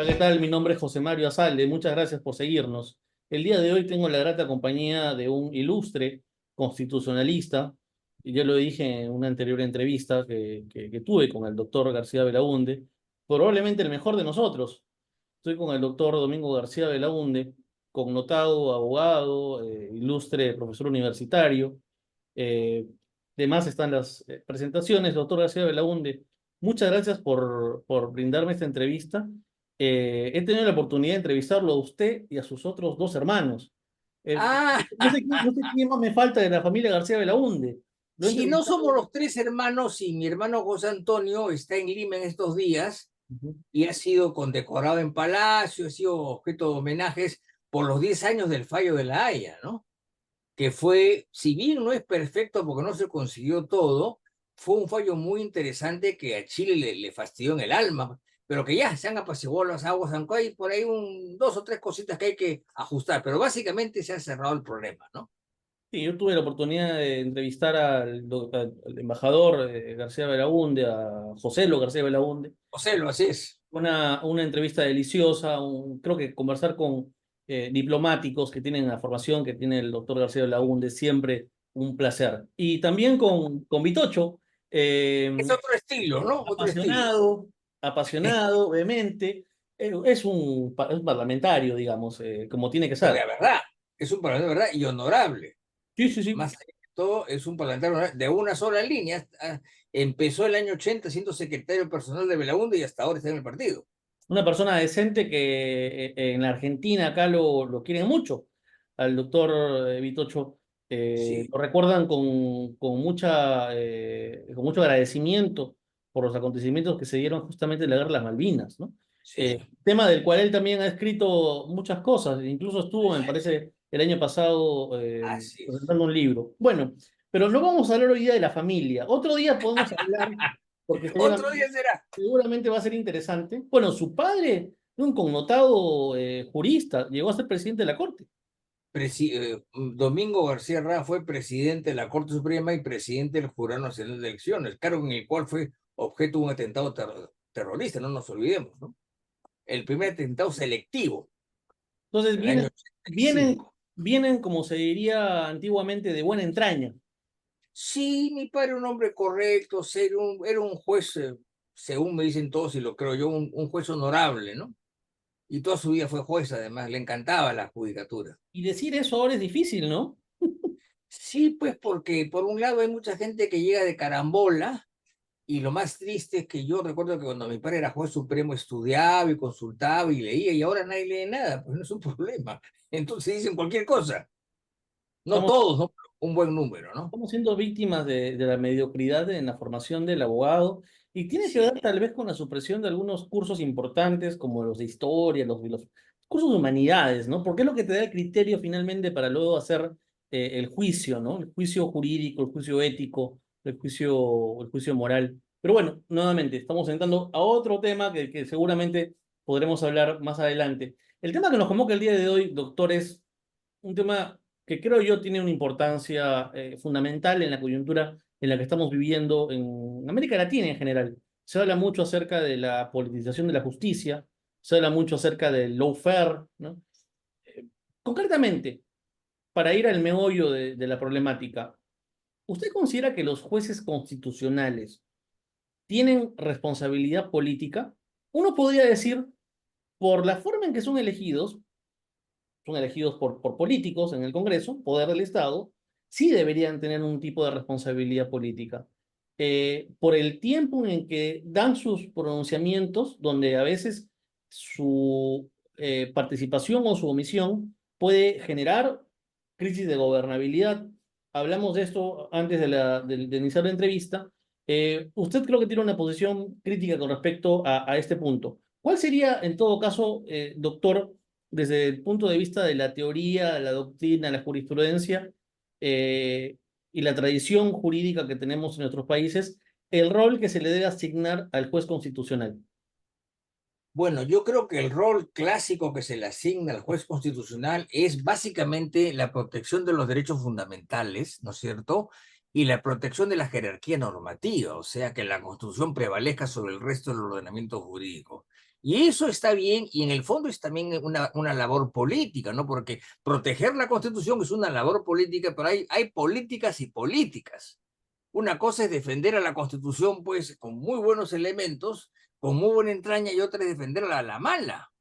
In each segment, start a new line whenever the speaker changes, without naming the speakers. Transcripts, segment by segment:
Hola, ¿qué tal? Mi nombre es José Mario Azalde. Muchas gracias por seguirnos. El día de hoy tengo la grata compañía de un ilustre constitucionalista, y ya lo dije en una anterior entrevista que tuve con el doctor García Belaunde, probablemente el mejor de nosotros. Estoy con el doctor Domingo García Belaunde, connotado abogado, ilustre profesor universitario. Eh, Demás están las presentaciones. Doctor García Belaunde, muchas gracias por brindarme esta entrevista. He tenido la oportunidad de entrevistarlo a usted y a sus otros dos hermanos. Eh,
Ah,
no sé quién más me falta de la familia García Belaunde. Lo he
si no
entrevistado.
somos los tres hermanos y mi hermano José Antonio está en Lima en estos días
Ujú.
y ha sido condecorado en Palacio, ha sido objeto de homenajes por los 10 años del fallo de La Haya, ¿no? Que fue, si bien no es perfecto porque no se consiguió todo, fue un fallo muy interesante que a Chile le fastidió en el alma, pero que ya se han apaciguado las aguas, aunque hay por ahí dos o tres cositas que hay que ajustar, pero básicamente se ha cerrado el problema, ¿no?
Sí, yo tuve la oportunidad de entrevistar al embajador García Belaunde, a José García Belaunde.
José, lo así es.
Una entrevista deliciosa, creo que conversar con diplomáticos que tienen la formación que tiene el doctor García Belaunde, siempre un placer. Y también con Vitocho,
Es otro estilo, ¿no? Otro estilo.
apasionado, apasionado, vehemente, es un parlamentario, digamos, como tiene que
Pero de
ser.
verdad, es un parlamentario de verdad y honorable.
Sí, sí, sí.
Más allá de todo, es un parlamentario de una sola línea. Empezó el año 80 siendo secretario personal de Belaúnde y hasta ahora está en el partido.
Una persona decente que en la Argentina acá lo quieren mucho. Al doctor Vitocho
Sí,
lo recuerdan con mucho agradecimiento por los acontecimientos que se dieron justamente en la Guerra de las Malvinas, ¿no?
sí,
Tema del cual él también ha escrito muchas cosas, incluso estuvo, me parece, el año pasado
así es.
presentando un libro. Bueno, pero no vamos a hablar hoy día de la familia. Otro día podemos hablar, porque
Otro
seguramente
día será.
seguramente va a ser interesante. Bueno, su padre, un connotado jurista, llegó a ser presidente de la Corte.
Domingo García Ra fue presidente de la Corte Suprema y presidente del Jurado Nacional de Elecciones, cargo en el cual fue objeto de un atentado terrorista, no nos olvidemos, ¿no? El primer atentado selectivo
Entonces
en el año
vienen,
85.
vienen, como se diría antiguamente, de buena entraña.
Sí, mi padre era un hombre correcto, serio, era un juez, según me dicen todos y lo creo yo, un juez honorable, ¿no? Y toda su vida fue juez, además, le encantaba la judicatura.
Y decir eso ahora es difícil, ¿no?
Sí, pues porque por un lado hay mucha gente que llega de carambola y lo más triste es que yo recuerdo que cuando mi padre era juez supremo estudiaba y consultaba y leía y ahora nadie lee nada, pues no es un problema. Entonces dicen cualquier cosa. No
Estamos,
todos, ¿no? Un buen número, ¿no?
estamos siendo víctimas de la mediocridad en la formación del abogado y tiene que ver
Sí.
tal vez con la supresión de algunos cursos importantes como los de historia, los cursos de humanidades, ¿no? Porque es lo que te da el criterio finalmente para luego hacer el juicio, ¿no? El juicio jurídico, el juicio ético, el juicio moral. Pero bueno, nuevamente, estamos entrando a otro tema que seguramente podremos hablar más adelante. El tema que nos convoca el día de hoy, doctor, es un tema que creo yo tiene una importancia fundamental en la coyuntura en la que estamos viviendo en América Latina en general. Se habla mucho acerca de la politización de la justicia, se habla mucho acerca del lawfare, ¿no? Eh, Concretamente, para ir al meollo de la problemática, ¿usted considera que los jueces constitucionales tienen responsabilidad política? Uno podría decir, por la forma en que son elegidos por políticos en el Congreso, poder del Estado, sí deberían tener un tipo de responsabilidad política. Por el tiempo en que dan sus pronunciamientos, donde a veces su participación o su omisión puede generar crisis de gobernabilidad. Hablamos de esto antes de iniciar la entrevista. Usted creo que tiene una posición crítica con respecto a este punto. ¿Cuál sería, en todo caso, doctor, desde el punto de vista de la teoría, la doctrina, la jurisprudencia eh, y la tradición jurídica que tenemos en nuestros países, el rol que se le debe asignar al juez constitucional?
Bueno, yo creo que el rol clásico que se le asigna al juez constitucional es básicamente la protección de los derechos fundamentales, ¿no es cierto? Y la protección de la jerarquía normativa, o sea, que la Constitución prevalezca sobre el resto del ordenamiento jurídico. Y eso está bien, y en el fondo es también una labor política, ¿no? Porque proteger la Constitución es una labor política, pero hay políticas y políticas. Una cosa es defender a la Constitución, pues, con muy buenos elementos, con muy buena entraña, y otra es defenderla a la mala.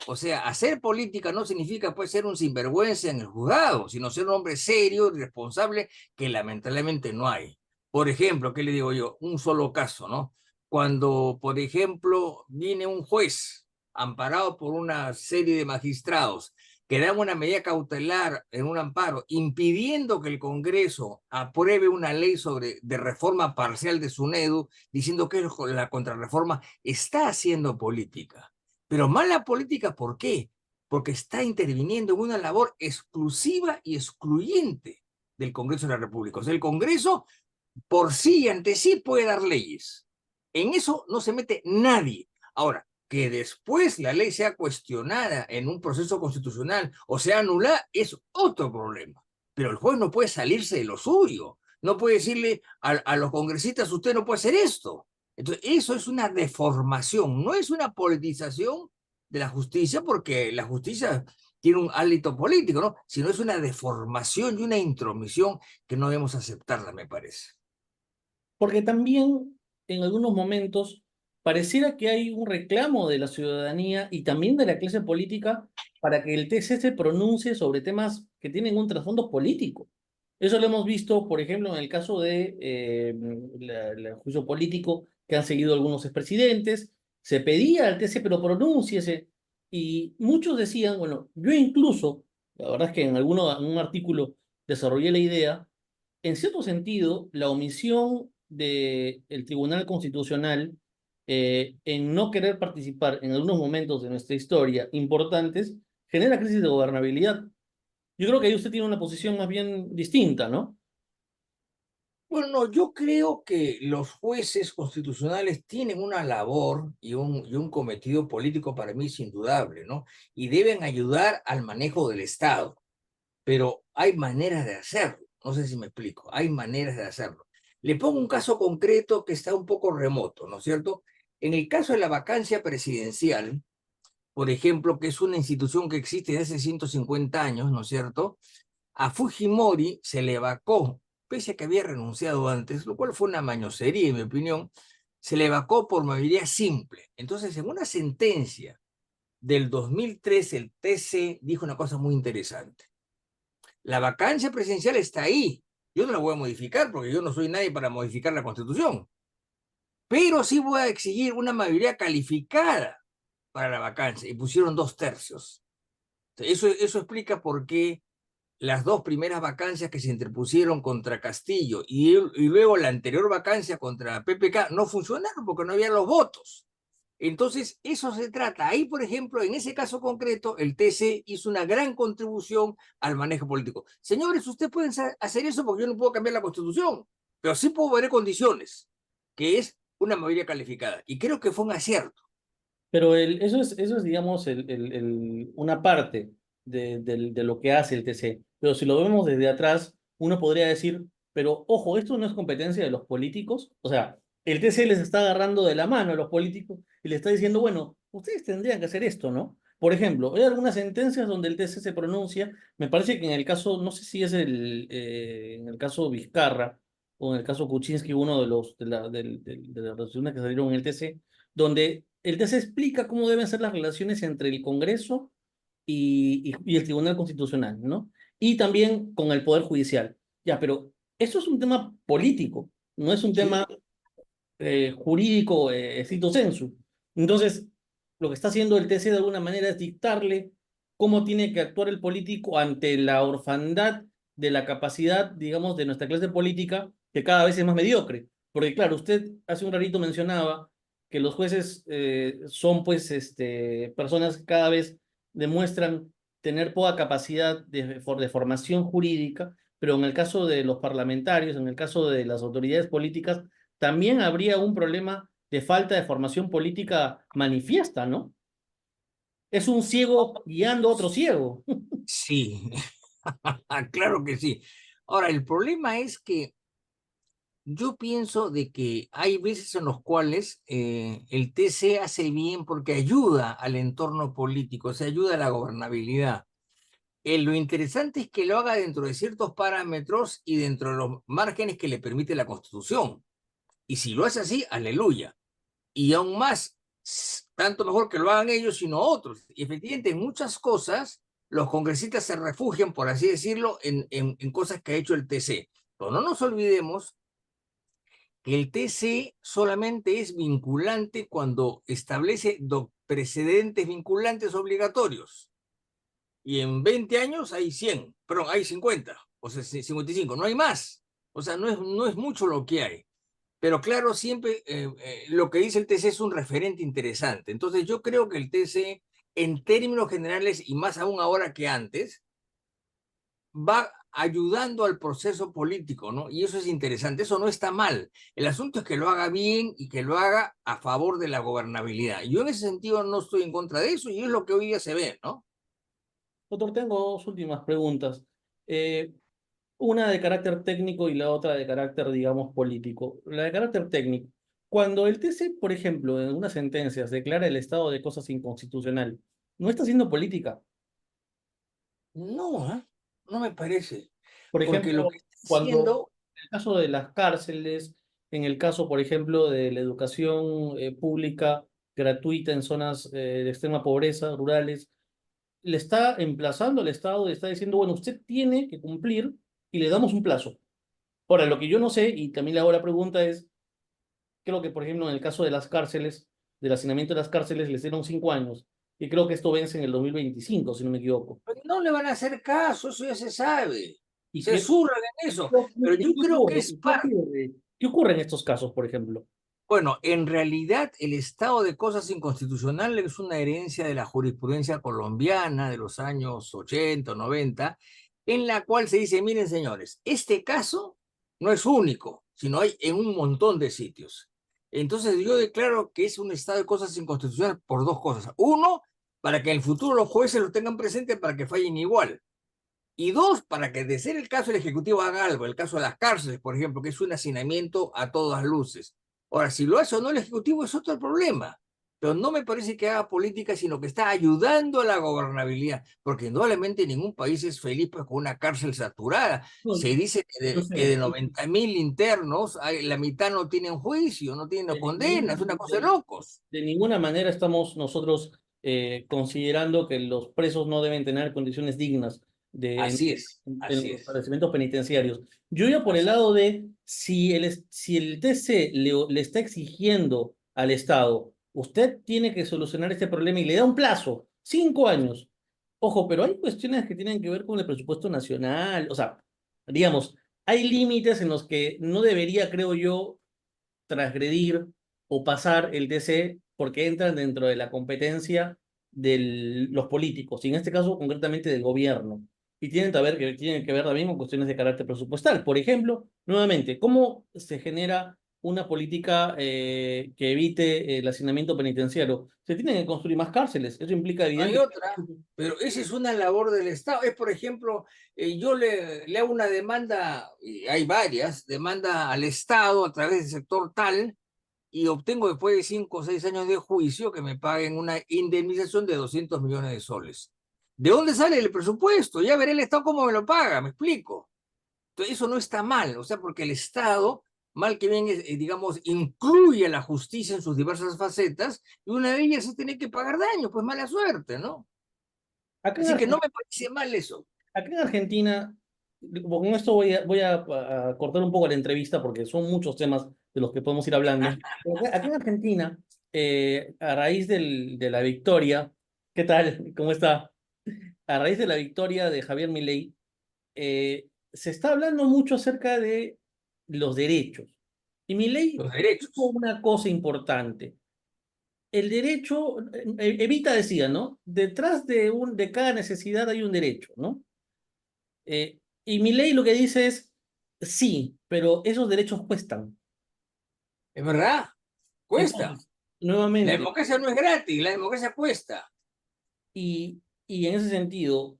O sea, hacer política no significa, pues, ser un sinvergüenza en el juzgado, sino ser un hombre serio y responsable, que lamentablemente no hay. Por ejemplo, ¿qué le digo yo? Un solo caso, ¿no? Cuando, por ejemplo, viene un juez amparado por una serie de magistrados que dan una medida cautelar en un amparo, impidiendo que el Congreso apruebe una ley de reforma parcial de SUNEDU, diciendo que la contrarreforma está haciendo política. Pero mala política, ¿por qué? Porque está interviniendo en una labor exclusiva y excluyente del Congreso de la República. O sea, el Congreso por sí y ante sí puede dar leyes. En eso no se mete nadie. Ahora, que después la ley sea cuestionada en un proceso constitucional o sea anulada es otro problema. Pero el juez no puede salirse de lo suyo. No puede decirle a los congresistas, usted no puede hacer esto. Entonces, eso es una deformación, no es una politización de la justicia, porque la justicia tiene un hálito político, ¿no? Sino es una deformación y una intromisión que no debemos aceptarla, me parece.
Porque también en algunos momentos pareciera que hay un reclamo de la ciudadanía y también de la clase política para que el TC se pronuncie sobre temas que tienen un trasfondo político. Eso lo hemos visto, por ejemplo, en el caso de el juicio político que han seguido algunos expresidentes. Se pedía al TC, pero pronúnciese. Y muchos decían, bueno, yo incluso, la verdad es que en en un artículo desarrollé la idea, en cierto sentido, la omisión del Tribunal Constitucional en no querer participar en algunos momentos de nuestra historia importantes genera crisis de gobernabilidad. Yo creo que ahí usted tiene una posición más bien distinta, ¿no?
Bueno, no, yo creo que los jueces constitucionales tienen una labor y un cometido político para mí es indudable, ¿no? Y deben ayudar al manejo del Estado, pero hay maneras de hacerlo. No sé si me explico, hay maneras de hacerlo. Le pongo un caso concreto que está un poco remoto, ¿no es cierto? En el caso de la vacancia presidencial, por ejemplo, que es una institución que existe desde hace 150 años, ¿no es cierto? A Fujimori se le vacó, pese a que había renunciado antes, lo cual fue una mañosería, en mi opinión, se le vacó por mayoría simple. Entonces, en una sentencia del 2003, el TC dijo una cosa muy interesante. La vacancia presidencial está ahí. Yo no la voy a modificar porque yo no soy nadie para modificar la Constitución, pero sí voy a exigir una mayoría calificada para la vacancia y pusieron 2/3. Eso explica por qué las dos primeras vacancias que se interpusieron contra Castillo y luego la anterior vacancia contra PPK no funcionaron porque no había los votos. Entonces, eso se trata. Ahí, por ejemplo, en ese caso concreto, el TC hizo una gran contribución al manejo político. Señores, ustedes pueden hacer eso porque yo no puedo cambiar la Constitución, pero sí puedo poner condiciones, que es una mayoría calificada. Y creo que fue un acierto.
Pero eso es digamos, una parte de lo que hace el TC. Pero si lo vemos desde atrás, uno podría decir, pero ojo, esto no es competencia de los políticos. O sea, el TC les está agarrando de la mano a los políticos y le está diciendo, bueno, ustedes tendrían que hacer esto, ¿no? Por ejemplo, hay algunas sentencias donde el TC se pronuncia, me parece que en el caso, no sé si es en el caso Vizcarra o en el caso Kuczynski, uno de las resoluciones que salieron en el TC, donde el TC explica cómo deben ser las relaciones entre el Congreso y el Tribunal Constitucional, ¿no? Y también con el Poder Judicial. Ya, pero eso es un tema político, no es un
Sí.
tema jurídico stricto sensu. Entonces, lo que está haciendo el TC de alguna manera es dictarle cómo tiene que actuar el político ante la orfandad de la capacidad, digamos, de nuestra clase política, que cada vez es más mediocre. Porque claro, usted hace un ratito mencionaba que los jueces son pues personas que cada vez demuestran tener poca capacidad de formación jurídica, pero en el caso de los parlamentarios, en el caso de las autoridades políticas, también habría un problema de falta de formación política manifiesta, ¿no? Es un ciego guiando a otro ciego.
Sí, claro que sí. Ahora, el problema es que Yo pienso de que hay veces en los cuales el TC hace bien porque ayuda al entorno político, o sea, ayuda a la gobernabilidad. Lo interesante es que lo haga dentro de ciertos parámetros y dentro de los márgenes que le permite la Constitución. Y si lo hace así, aleluya. Y aún más, tanto mejor que lo hagan ellos, sino otros. Y efectivamente, en muchas cosas, los congresistas se refugian, por así decirlo, en cosas que ha hecho el TC. Pero no nos olvidemos que el TC solamente es vinculante cuando establece precedentes vinculantes obligatorios. Y en 20 años hay 100, perdón, hay 50, o sea, 55, no hay más. O sea, no es mucho lo que hay. Pero claro, siempre lo que dice el TC es un referente interesante. Entonces yo creo que el TC, en términos generales, y más aún ahora que antes, va ayudando al proceso político, ¿no? Y eso es interesante, eso no está mal. El asunto es que lo haga bien y que lo haga a favor de la gobernabilidad. Yo en ese sentido no estoy en contra de eso y es lo que hoy día se ve, ¿no?
Doctor, tengo dos últimas preguntas. Eh, una de carácter técnico y la otra de carácter, digamos, político. La de carácter técnico. Cuando el TC, por ejemplo, en unas sentencias declara el estado de cosas inconstitucional, ¿no está haciendo política?
No, ¿eh? No me parece,
Por
porque lo
ejemplo,
que está
cuando
haciendo,
en el caso de las cárceles, en el caso, por ejemplo, de la educación pública gratuita en zonas de extrema pobreza, rurales, le está emplazando al Estado, le está diciendo, bueno, usted tiene que cumplir y le damos un plazo. Ahora, lo que yo no sé, y también le hago la pregunta es, creo que, por ejemplo, en el caso de las cárceles, del hacinamiento de las cárceles, les dieron 5 años, y creo que esto vence en el 2025 si no me equivoco.
pues, no le van a hacer caso, eso ya se sabe.
¿Y
Se
qué,
zurran en eso, pero yo
qué
creo que
ocurre?
es
¿Y qué
parte.
ocurre? ¿Qué ocurre en estos casos, por ejemplo?
Bueno, en realidad el estado de cosas inconstitucional es una herencia de la jurisprudencia colombiana de los años 80 o 90, en la cual se dice, miren señores, este caso no es único, sino hay en un montón de sitios. Entonces yo declaro que es un estado de cosas inconstitucional por dos cosas. Uno, para que en el futuro los jueces lo tengan presente para que fallen igual. Y dos, para que de ser el caso el Ejecutivo haga algo, el caso de las cárceles, por ejemplo, que es un hacinamiento a todas luces. Ahora, si lo hace o no el Ejecutivo es otro problema, pero no me parece que haga política, sino que está ayudando a la gobernabilidad, porque indudablemente ningún país es feliz pues, con una cárcel saturada.
No,
Se dice
yo
que de
sé,
90.000 internos, la mitad no tienen juicio, no tienen
de
condena,
ninguna,
es una cosa de locos.
de ninguna manera estamos nosotros considerando que los presos no deben tener condiciones dignas
Así es,
en
así
los
es.
establecimientos penitenciarios. Yo iba por el
Así.
lado de si el TC le está exigiendo al Estado, usted tiene que solucionar este problema y le da un plazo, 5 años. Ojo, pero hay cuestiones que tienen que ver con el presupuesto nacional. O sea, digamos, hay límites en los que no debería, creo yo, transgredir o pasar el TC porque entran dentro de la competencia de los políticos, y en este caso concretamente del gobierno. Y tienen que ver también con cuestiones de carácter presupuestal. Por ejemplo, nuevamente, ¿cómo se genera una política que evite el hacinamiento penitenciario? Se tienen que construir más cárceles. Eso implica
Hay
evidentemente.
otra, pero esa es una labor del Estado. Es, por ejemplo, yo le hago una demanda, y hay varias, demanda al Estado a través del sector tal, y obtengo después de 5 o 6 años de juicio que me paguen una indemnización de 200 millones de soles. ¿De dónde sale el presupuesto? Ya veré el Estado cómo me lo paga, me explico. Entonces, eso no está mal, o sea, porque el Estado, mal que bien, digamos, incluye a la justicia en sus diversas facetas, y una de ellas es tener que pagar daños, pues mala suerte, ¿no?
Acá en
Así que no
Argentina,
me parece mal eso.
acá en Argentina, con esto voy a cortar un poco la entrevista porque son muchos temas de los que podemos ir hablando. Pero acá en Argentina, a raíz de la victoria, ¿qué tal? ¿Cómo está? A raíz de la victoria de Javier Milei, se está hablando mucho acerca de los derechos. Y Milei
Los
dijo
derechos.
una cosa importante. El derecho, Evita decía, ¿no? Detrás de cada necesidad hay un derecho, ¿no? Y mi ley lo que dice es, sí, pero esos derechos cuestan.
Es verdad, cuesta.
Entonces,
La
nuevamente,
democracia no es gratis, la democracia cuesta.
y en ese sentido,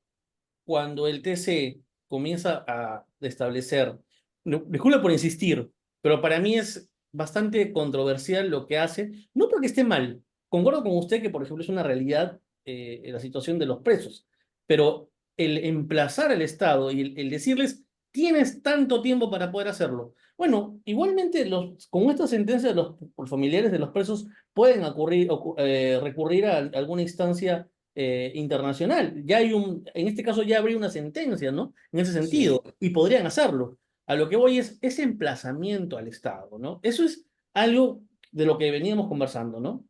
cuando el TC comienza a establecer, disculpe por insistir, pero para mí es bastante controversial lo que hace, no porque esté mal. Concuerdo con usted que, por ejemplo, es una realidad la situación de los presos, pero el emplazar al Estado y el decirles, tienes tanto tiempo para poder hacerlo. Bueno, igualmente con esta sentencia los familiares de los presos pueden recurrir a alguna instancia internacional. En este caso ya habría una sentencia, ¿no? En ese
Sí.
sentido, y podrían hacerlo. A lo que voy es ese emplazamiento al Estado, ¿no? Eso es algo de lo que veníamos conversando, ¿no?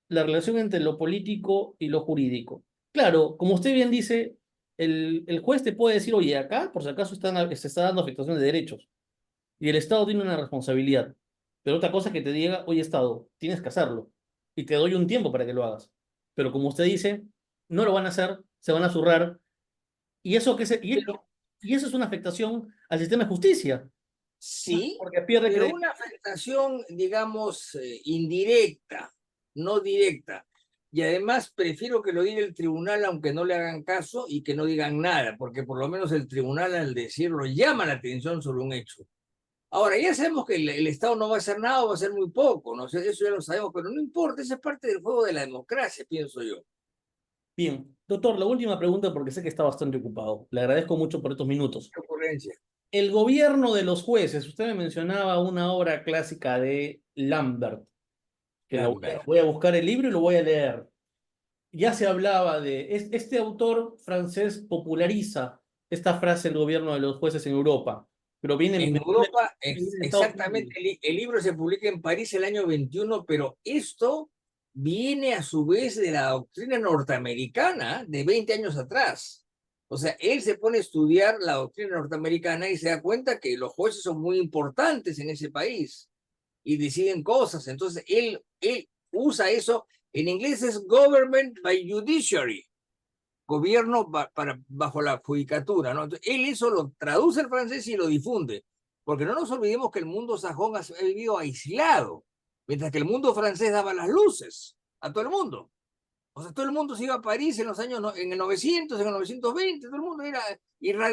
La relación entre lo político y lo jurídico. Claro, como usted bien dice, el juez te puede decir, oye, acá por si acaso se está dando afectación de derechos y el Estado tiene una responsabilidad. Pero otra cosa es que te diga, oye, Estado, tienes que hacerlo y te doy un tiempo para que lo hagas. Pero como usted dice, no lo van a hacer, se van a zurrar y eso,
Pero
y eso es una afectación al sistema de justicia,
sí,
porque pierde
pero
credibilidad.
una afectación, digamos, indirecta, no directa. Y además prefiero que lo diga el tribunal aunque no le hagan caso y que no digan nada, porque por lo menos el tribunal al decirlo llama la atención sobre un hecho. Ahora, ya sabemos que el Estado no va a hacer nada o va a hacer muy poco, ¿no? Sé, eso ya lo sabemos, pero no importa, esa es parte del juego de la democracia, pienso yo.
Bien, doctor, la última pregunta porque sé que está bastante ocupado. Le agradezco mucho por estos minutos.
¿Qué ocurrencia?
El gobierno de los jueces, usted me mencionaba una obra clásica de Lambert, que
Lambert.
voy a buscar el libro y lo voy a leer. Ya se hablaba este autor francés populariza esta frase del gobierno de los jueces en Europa, pero
En Europa,
viene de Estados Unidos.
exactamente, el libro se publica en París el año 21, pero esto viene a su vez de la doctrina norteamericana de 20 años atrás. O sea, él se pone a estudiar la doctrina norteamericana y se da cuenta que los jueces son muy importantes en ese país y deciden cosas. Entonces, él usa eso. En inglés es government by judiciary, gobierno bajo la judicatura, ¿no? Entonces, él eso lo traduce al francés y lo difunde, porque no nos olvidemos que el mundo sajón ha vivido aislado, mientras que el mundo francés daba las luces a todo el mundo. O sea, todo el mundo se iba a París en los años, en el 900, en el 920, todo el mundo era,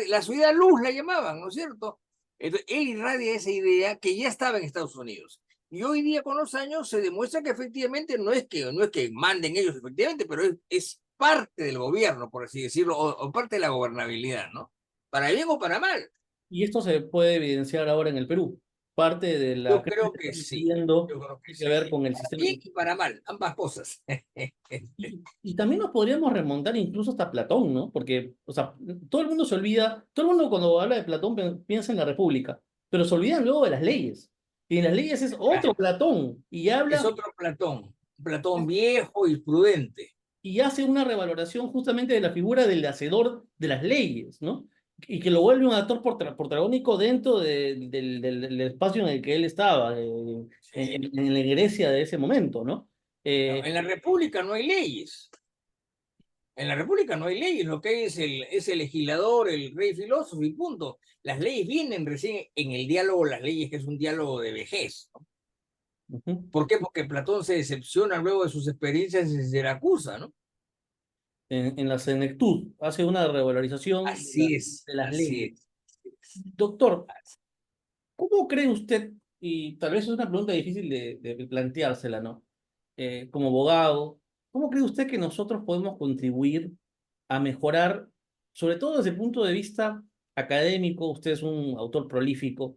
la ciudad luz la llamaban, ¿no es cierto? Entonces, él irradia esa idea que ya estaba en Estados Unidos. Y hoy día, con los años, se demuestra que efectivamente no es que manden ellos, efectivamente, pero es parte del gobierno, por así decirlo, o parte de la gobernabilidad, ¿no? Para bien o para mal.
Y esto se puede evidenciar ahora en el Perú. Parte de la
Yo
crisis
creo
que está
que sí.
sucediendo
Yo creo que
tiene que
sí.
ver con el
Para
sistema.
bien y para mal, ambas cosas.
Y también nos podríamos remontar incluso hasta Platón, ¿no? Porque, o sea, todo el mundo se olvida, todo el mundo cuando habla de Platón piensa en la República, pero se olvidan luego de las leyes. Y en las leyes es otro Platón
Es
habla
otro Platón, Platón viejo y prudente.
y hace una revaloración justamente de la figura del hacedor de las leyes, ¿no? Y que lo vuelve un actor protagónico dentro del espacio en el que él estaba,
Sí.
en la Grecia de ese momento, ¿no?
No,
Eh,
en la República no hay leyes. En la República no hay leyes, lo que hay es el legislador, el rey filósofo y punto. Las leyes vienen recién en el diálogo, las leyes que es un diálogo de vejez, ¿no?
ujú.
¿Por qué? Porque Platón se decepciona luego de sus experiencias en Siracusa, ¿no?
En la senectud, hace una revalorización
Así es,
de las
así
leyes.
es.
Doctor, ¿cómo cree usted, y tal vez es una pregunta difícil de planteársela, ¿no? Como abogado, ¿cómo cree usted que nosotros podemos contribuir a mejorar, sobre todo desde el punto de vista académico? Usted es un autor prolífico,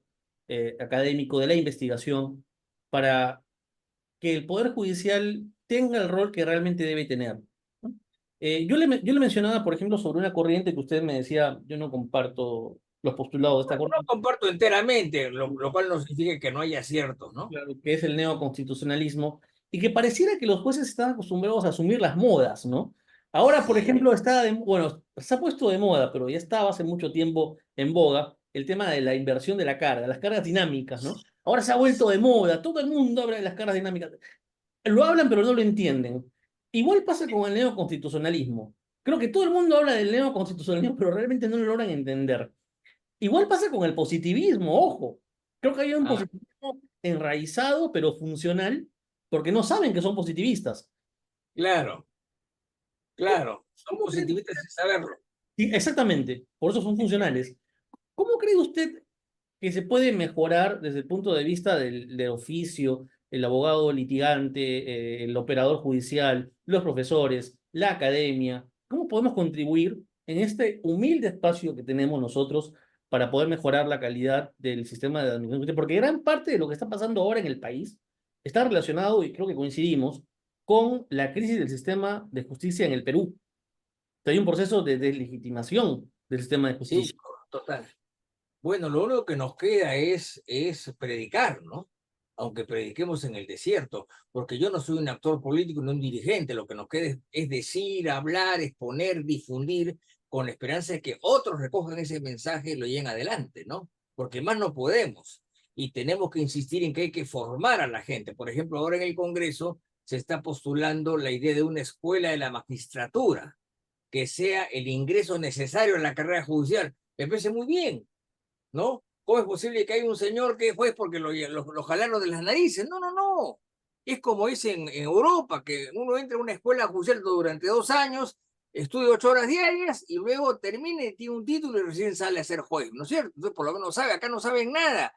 académico de la investigación, para que el Poder Judicial tenga el rol que realmente debe tener, ¿no? Yo le mencionaba, por ejemplo, sobre una corriente que usted me decía, yo no comparto los postulados de esta
No
corriente,
comparto enteramente, lo cual no significa que no haya aciertos, ¿no?
claro, que es el neoconstitucionalismo, y que pareciera que los jueces están acostumbrados a asumir las modas, ¿no? Ahora, por
Sí,
ejemplo, bueno, se ha puesto de moda, pero ya estaba hace mucho tiempo en boga, el tema de la inversión de la carga, las cargas dinámicas, ¿no? Ahora se ha vuelto de moda, todo el mundo habla de las cargas dinámicas. Lo hablan, pero no lo entienden. Igual pasa con el neoconstitucionalismo. Creo que todo el mundo habla del neoconstitucionalismo, pero realmente no lo logran entender. Igual pasa con el positivismo, ojo. Creo que hay un
ah,
positivismo enraizado, pero funcional, porque no saben que son positivistas.
claro,
¿Cómo,
claro, son
cómo cree
positivistas sin saberlo.
Sí, exactamente, por eso son funcionales. ¿Cómo cree usted? que se puede mejorar desde el punto de vista del oficio, el abogado litigante, el operador judicial, los profesores, la academia? ¿Cómo podemos contribuir en este humilde espacio que tenemos nosotros para poder mejorar la calidad del sistema de administración? Porque gran parte de lo que está pasando ahora en el país está relacionado, y creo que coincidimos, con la crisis del sistema de justicia en el Perú. Hay un proceso de deslegitimación del sistema de
Sí,
justicia.
total. Bueno, lo único que nos queda es predicar, ¿no? Aunque prediquemos en el desierto, porque yo no soy un actor político ni un dirigente, lo que nos queda es decir, hablar, exponer, difundir, con la esperanza de que otros recojan ese mensaje y lo lleven adelante, ¿no? Porque más no podemos. Y tenemos que insistir en que hay que formar a la gente. Por ejemplo, ahora en el Congreso se está postulando la idea de una escuela de la magistratura, que sea el ingreso necesario en la carrera judicial. Me parece muy bien, ¿no? ¿Cómo es posible que haya un señor que es juez porque lo jalaron de las narices? No, no, no. Es como es en Europa, que uno entra a una escuela judicial durante 2 años, estudia 8 horas diarias y luego termina y tiene un título y recién sale a ser juez, ¿no es cierto? Entonces, por lo menos sabe, acá no saben nada.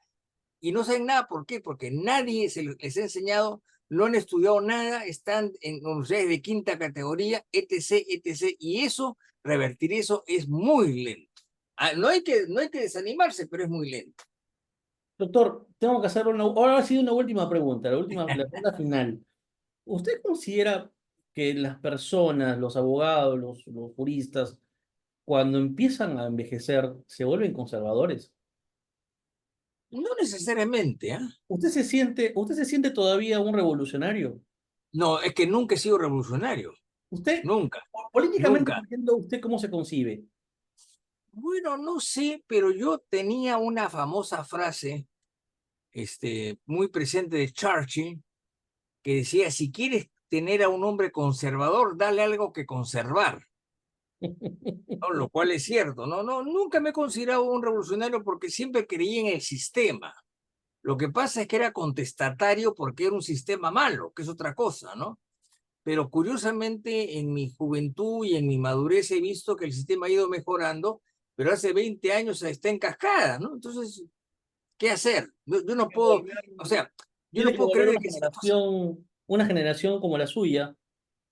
Y no saben nada, ¿por qué? Porque nadie les ha enseñado, no han estudiado nada, están en universidades de quinta categoría, etc., etc., y eso, revertir eso es muy lento. No hay que desanimarse, pero es muy lento.
Doctor, tengo que hacer una, ahora ha sido una última pregunta, la pregunta final. ¿Usted considera que las personas, los abogados, los juristas, cuando empiezan a envejecer, se vuelven conservadores?
No necesariamente, ¿ah?
Usted se siente todavía un revolucionario?
No, es que nunca he sido revolucionario,
Usted,
nunca,
políticamente
nunca.
diciendo, ¿usted cómo se concibe?
Bueno, no sé, pero yo tenía una famosa frase, muy presente de Churchill, que decía, si quieres tener a un hombre conservador, dale algo que conservar. ¿No? Lo cual es cierto, no, no, nunca me he considerado un revolucionario porque siempre creí en el sistema. Lo que pasa es que era contestatario porque era un sistema malo, que es otra cosa, ¿no? Pero curiosamente en mi juventud y en mi madurez he visto que el sistema ha ido mejorando, pero hace 20 años está en cascada, ¿no? Entonces, ¿qué hacer? Yo no puedo, o sea, yo
Tiene
no
que
puedo
volver
creer de que si esto...
una generación como la suya, que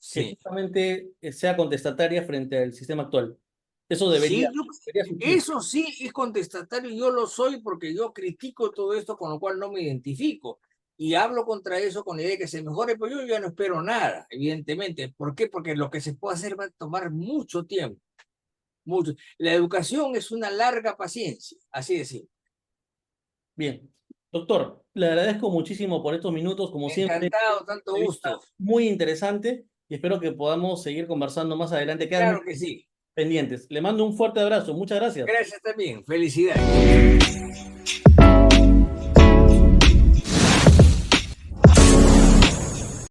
Sí,
justamente sea contestataria frente al sistema actual. Eso
sí,
debería surgir.
eso sí es contestatario, yo lo soy porque yo critico todo esto, con lo cual no me identifico. Y hablo contra eso con la idea de que se mejore, pero yo ya no espero nada, evidentemente. ¿Por qué? Porque lo que se puede hacer va a tomar mucho tiempo, mucho. La educación es una larga paciencia, así de simple.
Bien. Doctor, le agradezco muchísimo por estos minutos, como siempre,
Encantado, tanto
entrevista
gusto.
muy interesante y espero que podamos seguir conversando más adelante. Quedan
Claro que sí.
pendientes. Le mando un fuerte abrazo. Muchas gracias.
Gracias también. Felicidades.